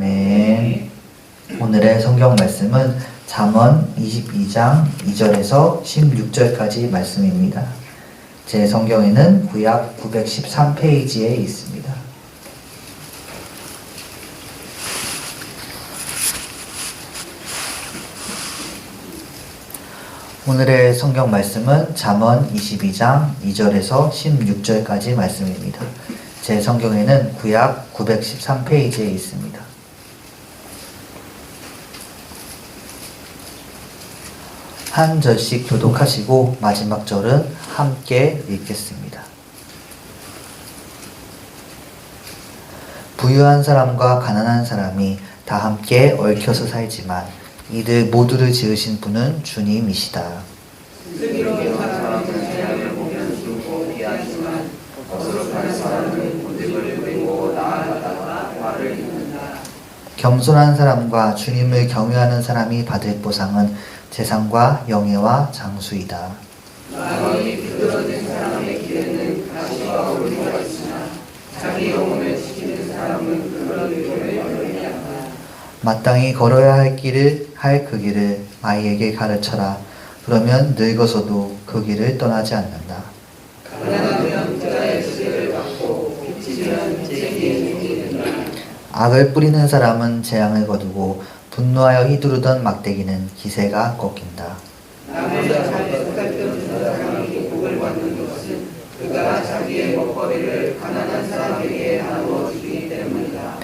아멘. 오늘의 성경 말씀은 잠언 22장 2절에서 16절까지 말씀입니다. 제 성경에는 구약 913페이지에 있습니다. 오늘의 성경 말씀은 잠언 22장 2절에서 16절까지 말씀입니다. 제 성경에는 구약 913페이지에 있습니다. 한 절씩 교독하시고 마지막 절은 함께 읽겠습니다. 부유한 사람과 가난한 사람이 다 함께 얽혀서 살지만 이들 모두를 지으신 분은 주님이시다. 슬기로운 사람은 재앙을 보면 숨고 피하지만 거스름한 사람은 고집을 부리고 나아가다가 화를 입는다. 겸손한 사람과 주님을 경외하는 사람이 받을 보상은 재상과 영예와 장수이다. 마음이 비뚤어진 사람의 길에는 가시와 오리가 있으나 자기 영혼을 지키는 사람은 그런 길을 열지 않는다. 마땅히 걸어야 할 그 길을 아이에게 가르쳐라. 그러면 늙어서도 그 길을 떠나지 않는다. 가난하면 부자의 지혜를 받고 빚지면 재기에 죽이는다. 악을 뿌리는 사람은 재앙을 거두고 분노하여 휘두르던 막대기는 기세가 꺾인다. 남의 자산에 쏟아뜨는 사람이 복을 받는 것은 그가 자기의 먹거리를 가난한 사람에게 나누어 주기 때문이다.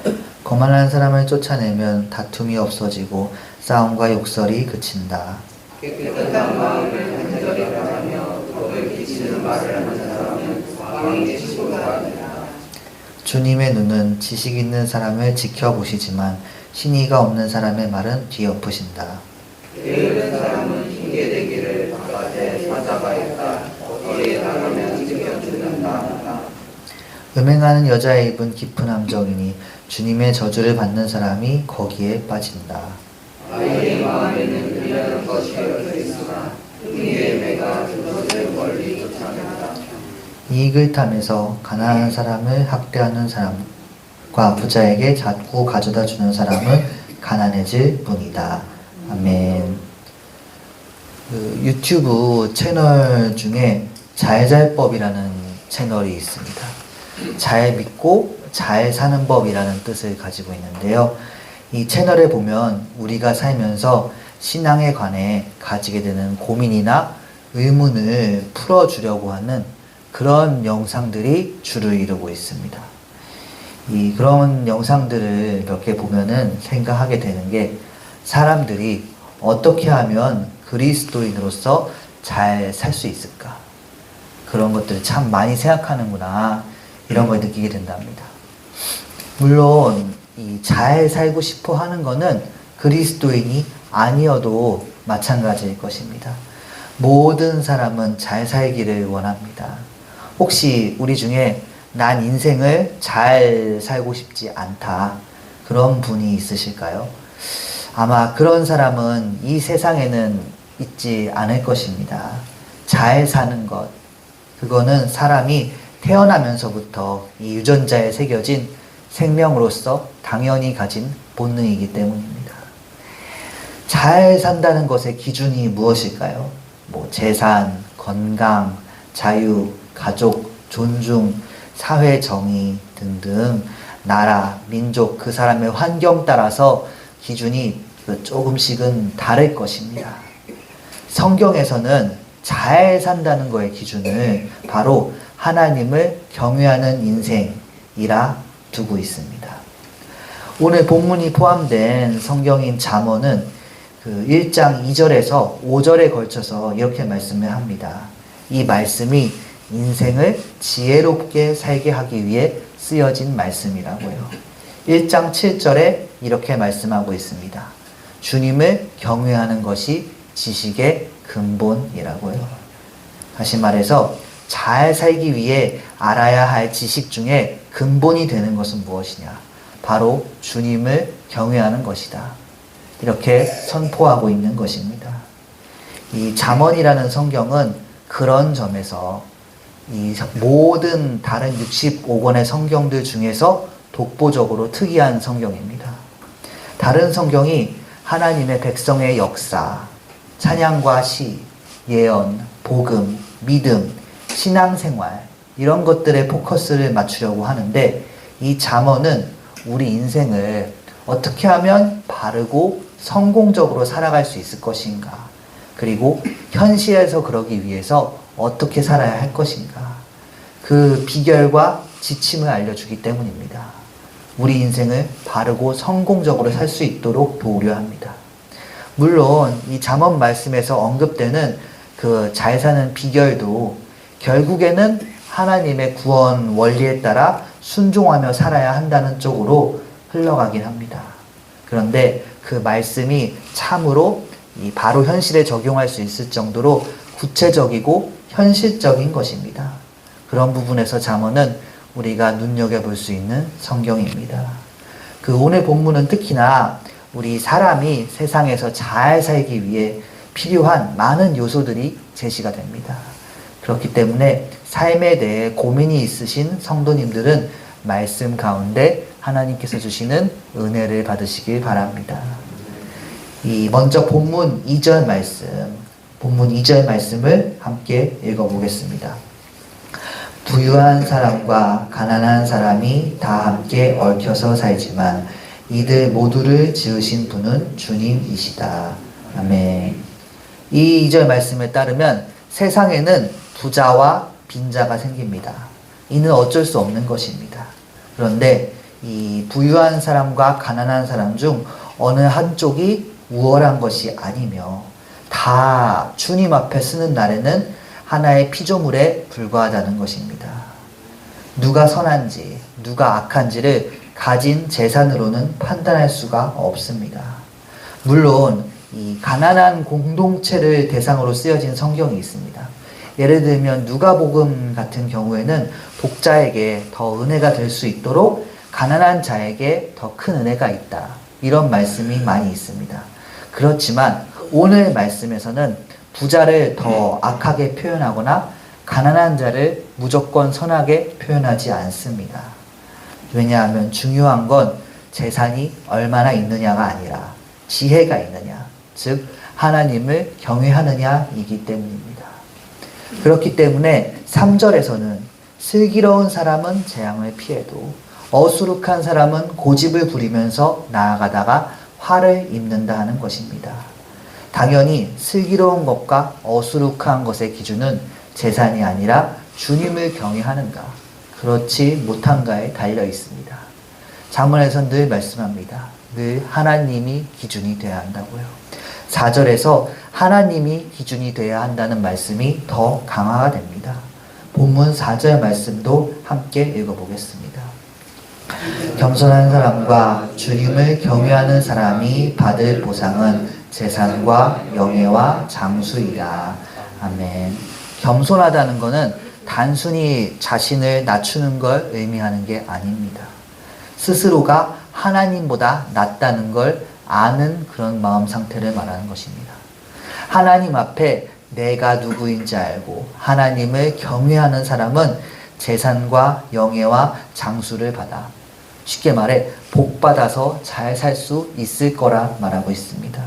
거만한 사람을 쫓아내면 다툼이 없어지고 싸움과 욕설이 그친다. 깨끗한 마음을 간절히 바라며 덕을 끼치는 말을 하는 사람은 왕의 친구가 된다. 주님의 눈은 지식 있는 사람을 지켜보시지만 신의가 없는 사람의 말은 뒤엎으신다. 게으른 사람은 핑계대기를 바깥에 사자가 있다. 거기에 나가면 찢겨 죽는다. 음행하는 여자의 입은 깊은 함정이니 주님의 저주를 받는 사람이 거기에 빠진다. 아이의 마음에는 미련한 것이 얽혀 있으나 흥미의 매가 그것을 멀리 쫓아낸다. 이익을 탐해서 가난한 사람을 학대하는 사람과 부자에게 자꾸 가져다 주는 사람은 가난해질 뿐이다. 아멘. 유튜브 채널 중에 잘잘법이라는 채널이 있습니다. 잘 믿고 잘 사는 법이라는 뜻을 가지고 있는데요. 이 채널에 보면 우리가 살면서 신앙에 관해 가지게 되는 고민이나 의문을 풀어주려고 하는 그런 영상들이 주를 이루고 있습니다. 그런 영상들을 몇 개 보면은 생각하게 되는 게 사람들이 어떻게 하면 그리스도인으로서 잘 살 수 있을까? 그런 것들을 참 많이 생각하는구나. 이런 걸 느끼게 된답니다. 물론 잘 살고 싶어 하는 거는 그리스도인이 아니어도 마찬가지일 것입니다. 모든 사람은 잘 살기를 원합니다. 혹시 우리 중에 난 인생을 잘 살고 싶지 않다. 그런 분이 있으실까요? 아마 그런 사람은 이 세상에는 있지 않을 것입니다. 잘 사는 것. 그거는 사람이 태어나면서부터 이 유전자에 새겨진 생명으로서 당연히 가진 본능이기 때문입니다. 잘 산다는 것의 기준이 무엇일까요? 재산, 건강, 자유, 가족, 존중, 사회 정의 등등 나라, 민족, 그 사람의 환경 따라서 기준이 조금씩은 다를 것입니다. 성경에서는 잘 산다는 거의 기준을 바로 하나님을 경외하는 인생이라 두고 있습니다. 오늘 본문이 포함된 성경인 잠언은 1장 2절에서 5절에 걸쳐서 이렇게 말씀을 합니다. 이 말씀이 인생을 지혜롭게 살게 하기 위해 쓰여진 말씀이라고요. 1장 7절에 이렇게 말씀하고 있습니다. 주님을 경외하는 것이 지식의 근본이라고요. 다시 말해서 잘 살기 위해 알아야 할 지식 중에 근본이 되는 것은 무엇이냐? 바로 주님을 경외하는 것이다. 이렇게 선포하고 있는 것입니다. 이 잠언이라는 성경은 그런 점에서 이 모든 다른 65권의 성경들 중에서 독보적으로 특이한 성경입니다. 다른 성경이 하나님의 백성의 역사, 찬양과 시, 예언, 복음, 믿음, 신앙생활 이런 것들에 포커스를 맞추려고 하는데, 이 잠언은 우리 인생을 어떻게 하면 바르고 성공적으로 살아갈 수 있을 것인가, 그리고 현실에서 그러기 위해서 어떻게 살아야 할 것인가, 그 비결과 지침을 알려주기 때문입니다. 우리 인생을 바르고 성공적으로 살 수 있도록 도우려 합니다. 물론 이 잠언 말씀에서 언급되는 그 잘 사는 비결도 결국에는 하나님의 구원 원리에 따라 순종하며 살아야 한다는 쪽으로 흘러가긴 합니다. 그런데 그 말씀이 참으로 바로 현실에 적용할 수 있을 정도로 구체적이고 현실적인 것입니다. 그런 부분에서 잠언은 우리가 눈여겨볼 수 있는 성경입니다. 그 오늘 본문은 특히나 우리 사람이 세상에서 잘 살기 위해 필요한 많은 요소들이 제시가 됩니다. 그렇기 때문에 삶에 대해 고민이 있으신 성도님들은 말씀 가운데 하나님께서 주시는 은혜를 받으시길 바랍니다. 먼저 본문 2절 말씀을 함께 읽어보겠습니다. 부유한 사람과 가난한 사람이 다 함께 얽혀서 살지만 이들 모두를 지으신 분은 주님이시다. 아멘. 이 2절 말씀에 따르면 세상에는 부자와 빈자가 생깁니다. 이는 어쩔 수 없는 것입니다. 그런데 이 부유한 사람과 가난한 사람 중 어느 한쪽이 우월한 것이 아니며 다 주님 앞에 서는 날에는 하나의 피조물에 불과하다는 것입니다. 누가 선한지 누가 악한지를 가진 재산으로는 판단할 수가 없습니다. 물론 이 가난한 공동체를 대상으로 쓰여진 성경이 있습니다. 예를 들면 누가복음 같은 경우에는 독자에게 더 은혜가 될 수 있도록 가난한 자에게 더 큰 은혜가 있다, 이런 말씀이 많이 있습니다. 그렇지만 오늘 말씀에서는 부자를 더 악하게 표현하거나 가난한 자를 무조건 선하게 표현하지 않습니다. 왜냐하면 중요한 건 재산이 얼마나 있느냐가 아니라 지혜가 있느냐, 즉 하나님을 경외하느냐이기 때문입니다. 그렇기 때문에 3절에서는 슬기로운 사람은 재앙을 피해도 어수룩한 사람은 고집을 부리면서 나아가다가 화를 입는다 하는 것입니다. 당연히 슬기로운 것과 어수룩한 것의 기준은 재산이 아니라 주님을 경외하는가, 그렇지 못한가에 달려 있습니다. 잠언에서는 늘 말씀합니다. 늘 하나님이 기준이 되어야 한다고요. 4절에서 하나님이 기준이 되어야 한다는 말씀이 더 강화가 됩니다. 본문 4절 말씀도 함께 읽어보겠습니다. 겸손한 사람과 주님을 경외하는 사람이 받을 보상은 재산과 영예와 장수이다. 아멘. 겸손하다는 것은 단순히 자신을 낮추는 걸 의미하는 게 아닙니다. 스스로가 하나님보다 낫다는 걸 아는 그런 마음 상태를 말하는 것입니다. 하나님 앞에 내가 누구인지 알고 하나님을 경외하는 사람은 재산과 영예와 장수를 받아, 쉽게 말해 복받아서 잘 살 수 있을 거라 말하고 있습니다.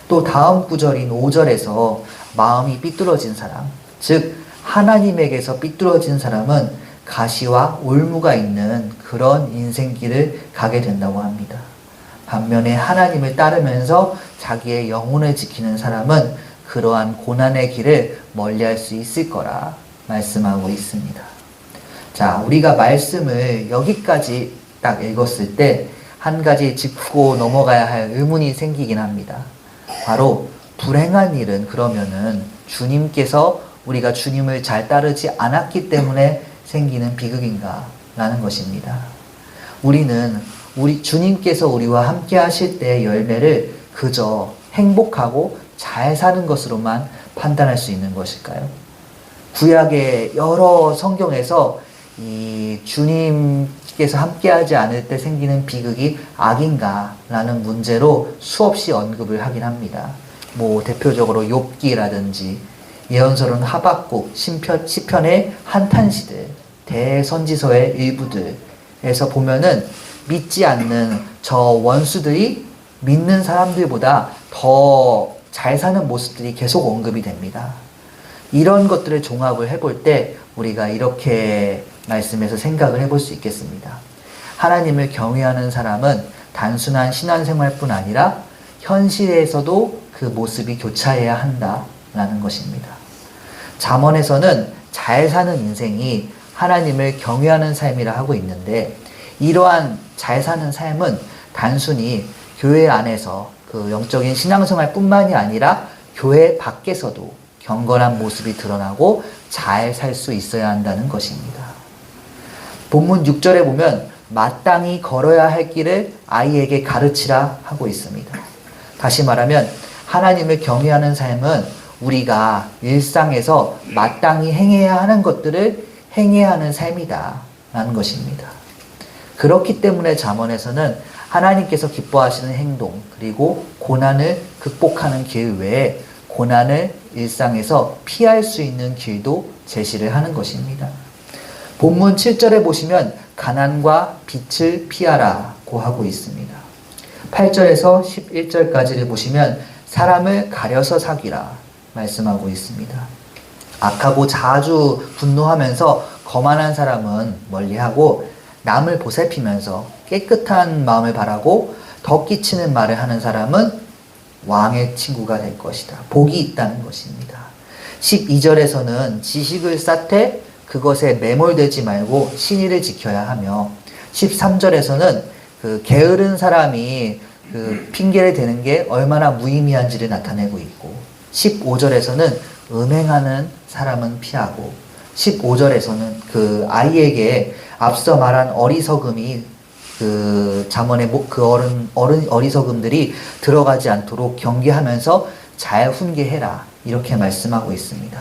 또 다음 구절인 5절에서 마음이 삐뚤어진 사람, 즉 하나님에게서 삐뚤어진 사람은 가시와 올무가 있는 그런 인생길을 가게 된다고 합니다. 반면에 하나님을 따르면서 자기의 영혼을 지키는 사람은 그러한 고난의 길을 멀리할 수 있을 거라 말씀하고 있습니다. 자, 우리가 말씀을 여기까지 딱 읽었을 때 한 가지 짚고 넘어가야 할 의문이 생기긴 합니다. 바로 불행한 일은 그러면은 주님께서 우리가 주님을 잘 따르지 않았기 때문에 생기는 비극인가 라는 것입니다. 우리는 주님께서 우리와 함께 하실 때의 열매를 그저 행복하고 잘 사는 것으로만 판단할 수 있는 것일까요? 구약의 여러 성경에서 이 주님께서 함께하지 않을 때 생기는 비극이 악인가 라는 문제로 수없이 언급을 하긴 합니다. 대표적으로 욥기라든지 예언서론 하박국, 시편의 한탄시들, 대선지서의 일부들에서 보면은 믿지 않는 저 원수들이 믿는 사람들보다 더 잘 사는 모습들이 계속 언급이 됩니다. 이런 것들을 종합을 해볼 때 우리가 이렇게 말씀에서 생각을 해볼 수 있겠습니다. 하나님을 경외하는 사람은 단순한 신앙생활뿐 아니라 현실에서도 그 모습이 교차해야 한다라는 것입니다. 잠언에서는 잘 사는 인생이 하나님을 경외하는 삶이라 하고 있는데, 이러한 잘 사는 삶은 단순히 교회 안에서 그 영적인 신앙생활뿐만이 아니라 교회 밖에서도 경건한 모습이 드러나고 잘 살 수 있어야 한다는 것입니다. 본문 6절에 보면 마땅히 걸어야 할 길을 아이에게 가르치라 하고 있습니다. 다시 말하면 하나님을 경외하는 삶은 우리가 일상에서 마땅히 행해야 하는 것들을 행해야 하는 삶이다 라는 것입니다. 그렇기 때문에 잠언에서는 하나님께서 기뻐하시는 행동, 그리고 고난을 극복하는 길 외에 고난을 일상에서 피할 수 있는 길도 제시를 하는 것입니다. 본문 7절에 보시면 가난과 빚을 피하라고 하고 있습니다. 8절에서 11절까지를 보시면 사람을 가려서 사귀라 말씀하고 있습니다. 악하고 자주 분노하면서 거만한 사람은 멀리하고, 남을 보살피면서 깨끗한 마음을 바라고 덕 끼치는 말을 하는 사람은 왕의 친구가 될 것이다. 복이 있다는 것입니다. 12절에서는 지식을 쌓되 그것에 매몰되지 말고 신의를 지켜야 하며, 13절에서는 그 게으른 사람이 그 핑계를 대는 게 얼마나 무의미한지를 나타내고 있고, 15절에서는 음행하는 사람은 피하고, 15절에서는 그 아이에게 앞서 말한 어리석음이 그 잠언의 그 어리석음들이 들어가지 않도록 경계하면서 잘 훈계해라 이렇게 말씀하고 있습니다.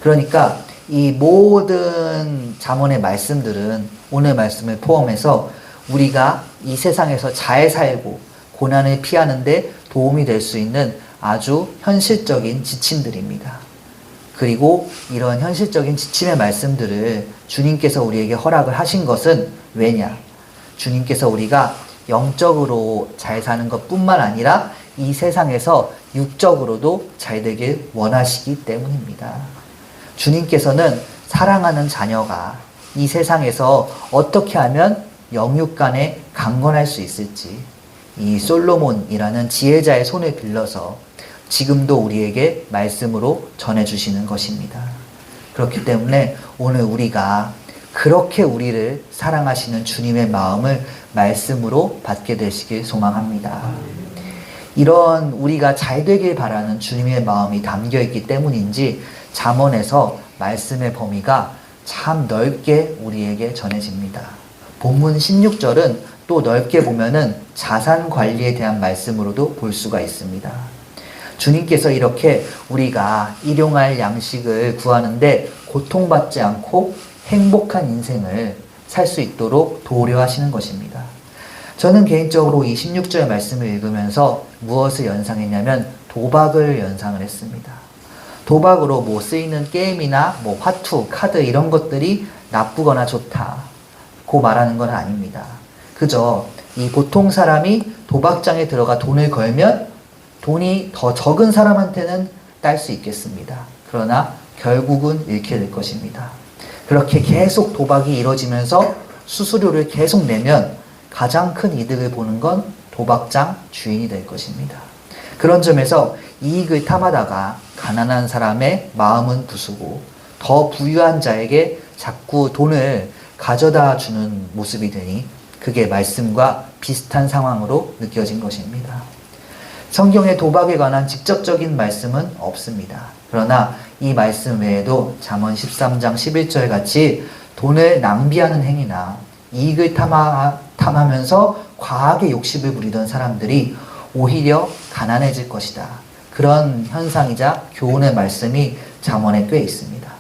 그러니까 이 모든 잠언의 말씀들은 오늘 말씀을 포함해서 우리가 이 세상에서 잘 살고 고난을 피하는데 도움이 될 수 있는 아주 현실적인 지침들입니다. 그리고 이런 현실적인 지침의 말씀들을 주님께서 우리에게 허락을 하신 것은 왜냐? 주님께서 우리가 영적으로 잘 사는 것뿐만 아니라 이 세상에서 육적으로도 잘 되길 원하시기 때문입니다. 주님께서는 사랑하는 자녀가 이 세상에서 어떻게 하면 영육 간에 강건할 수 있을지 이 솔로몬이라는 지혜자의 손을 빌려서 지금도 우리에게 말씀으로 전해주시는 것입니다. 그렇기 때문에 오늘 우리가 그렇게 우리를 사랑하시는 주님의 마음을 말씀으로 받게 되시길 소망합니다. 이런 우리가 잘 되길 바라는 주님의 마음이 담겨있기 때문인지 잠언에서 말씀의 범위가 참 넓게 우리에게 전해집니다. 본문 16절은 또 넓게 보면은 자산 관리에 대한 말씀으로도 볼 수가 있습니다. 주님께서 이렇게 우리가 일용할 양식을 구하는데 고통받지 않고 행복한 인생을 살 수 있도록 도우려 하시는 것입니다. 저는 개인적으로 이 16절의 말씀을 읽으면서 무엇을 연상했냐면 도박을 연상을 했습니다. 도박으로 뭐 쓰이는 게임이나 뭐 화투, 카드 이런 것들이 나쁘거나 좋다고 말하는 건 아닙니다. 그저 이 보통 사람이 도박장에 들어가 돈을 걸면 돈이 더 적은 사람한테는 딸 수 있겠습니다. 그러나 결국은 잃게 될 것입니다. 그렇게 계속 도박이 이루어지면서 수수료를 계속 내면 가장 큰 이득을 보는 건 도박장 주인이 될 것입니다. 그런 점에서 이익을 탐하다가 가난한 사람의 마음은 부수고 더 부유한 자에게 자꾸 돈을 가져다 주는 모습이 되니 그게 말씀과 비슷한 상황으로 느껴진 것입니다. 성경에 도박에 관한 직접적인 말씀은 없습니다. 그러나 이 말씀 외에도 잠언 13장 11절 같이 돈을 낭비하는 행위나 이익을 탐하면서 과하게 욕심을 부리던 사람들이 오히려 가난해질 것이다. 그런 현상이자 교훈의 말씀이 잠언에 꽤 있습니다.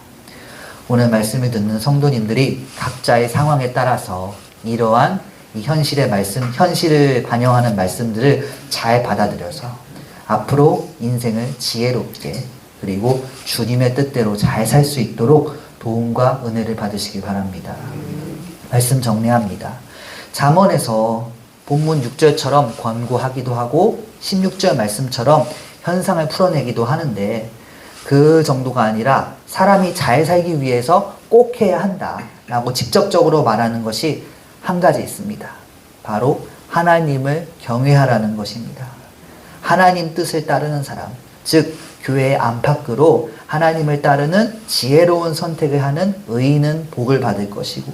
오늘 말씀을 듣는 성도님들이 각자의 상황에 따라서 이러한 이 현실의 말씀, 현실을 반영하는 말씀들을 잘 받아들여서 앞으로 인생을 지혜롭게 그리고 주님의 뜻대로 잘 살 수 있도록 도움과 은혜를 받으시기 바랍니다. 말씀 정리합니다. 잠언에서 본문 6절처럼 권고하기도 하고 16절 말씀처럼 현상을 풀어내기도 하는데 그 정도가 아니라 사람이 잘 살기 위해서 꼭 해야 한다라고 직접적으로 말하는 것이 한 가지 있습니다. 바로 하나님을 경외하라는 것입니다. 하나님 뜻을 따르는 사람, 즉 교회의 안팎으로 하나님을 따르는 지혜로운 선택을 하는 의인은 복을 받을 것이고,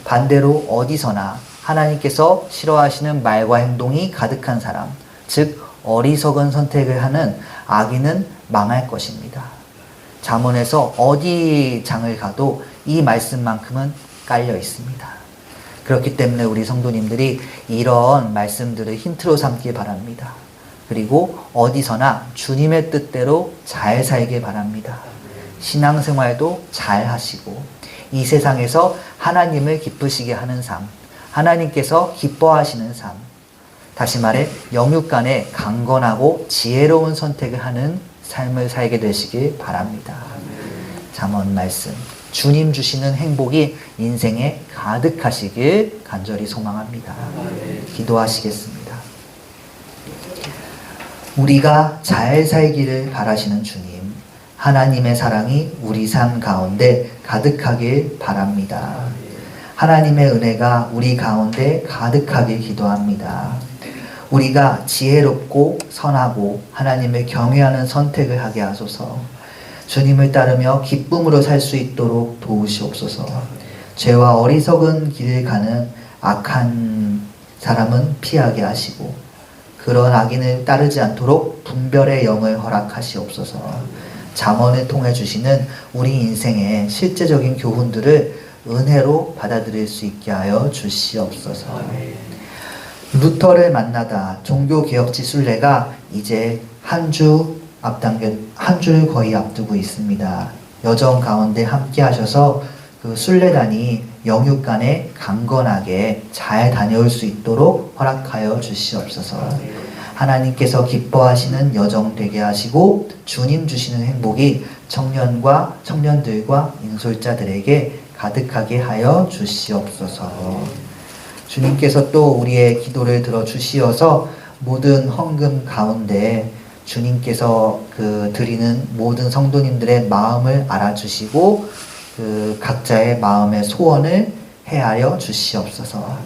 반대로 어디서나 하나님께서 싫어하시는 말과 행동이 가득한 사람, 즉 어리석은 선택을 하는 악인은 망할 것입니다. 잠언에서 어디 장을 가도 이 말씀만큼은 깔려 있습니다. 그렇기 때문에 우리 성도님들이 이런 말씀들을 힌트로 삼길 바랍니다. 그리고 어디서나 주님의 뜻대로 잘 살길 바랍니다. 신앙생활도 잘 하시고 이 세상에서 하나님을 기쁘시게 하는 삶, 하나님께서 기뻐하시는 삶, 다시 말해 영육간에 강건하고 지혜로운 선택을 하는 삶을 살게 되시길 바랍니다. 잠언 말씀, 주님 주시는 행복이 인생에 가득하시길 간절히 소망합니다. 기도하시겠습니다. 우리가 잘 살기를 바라시는 주님, 하나님의 사랑이 우리 삶 가운데 가득하길 바랍니다. 하나님의 은혜가 우리 가운데 가득하길 기도합니다. 우리가 지혜롭고 선하고 하나님을 경외하는 선택을 하게 하소서. 주님을 따르며 기쁨으로 살 수 있도록 도우시옵소서. 죄와 어리석은 길을 가는 악한 사람은 피하게 하시고 그런 악인을 따르지 않도록 분별의 영을 허락하시옵소서. 잠언을 통해 주시는 우리 인생의 실제적인 교훈들을 은혜로 받아들일 수 있게 하여 주시옵소서. 루터를 만나다 종교개혁지 순례가 이제 한 주를 거의 앞두고 있습니다. 여정 가운데 함께 하셔서 그 순례단이 영육간에 강건하게 잘 다녀올 수 있도록 허락하여 주시옵소서. 하나님께서 기뻐하시는 여정 되게 하시고 주님 주시는 행복이 청년들과 인솔자들에게 가득하게 하여 주시옵소서. 주님께서 또 우리의 기도를 들어주시어서 모든 헌금 가운데 주님께서 드리는 모든 성도님들의 마음을 알아주시고 각자의 마음의 소원을 헤아려 주시옵소서.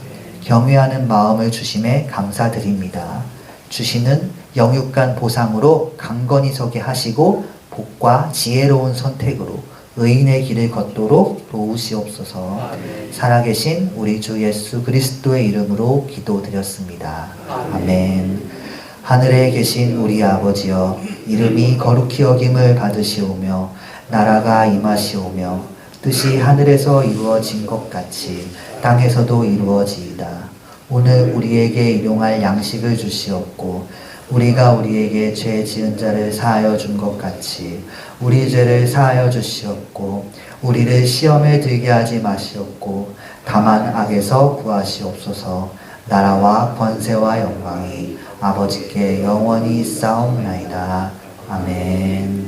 경외하는 마음을 주심에 감사드립니다. 주시는 영육간 보상으로 강건히 서게 하시고 복과 지혜로운 선택으로 의인의 길을 걷도록 도우시옵소서. 살아계신 우리 주 예수 그리스도의 이름으로 기도드렸습니다. 아멘. 하늘에 계신 우리 아버지여, 이름이 거룩히 여김을 받으시오며 나라가 임하시오며 뜻이 하늘에서 이루어진 것 같이 땅에서도 이루어지이다. 오늘 우리에게 일용할 양식을 주시옵고 우리가 우리에게 죄 지은 자를 사하여 준 것 같이 우리 죄를 사하여 주시옵고 우리를 시험에 들게 하지 마시옵고 다만 악에서 구하시옵소서. 나라와 권세와 영광이 아버지께 영원히 있사옵나이다. 아멘.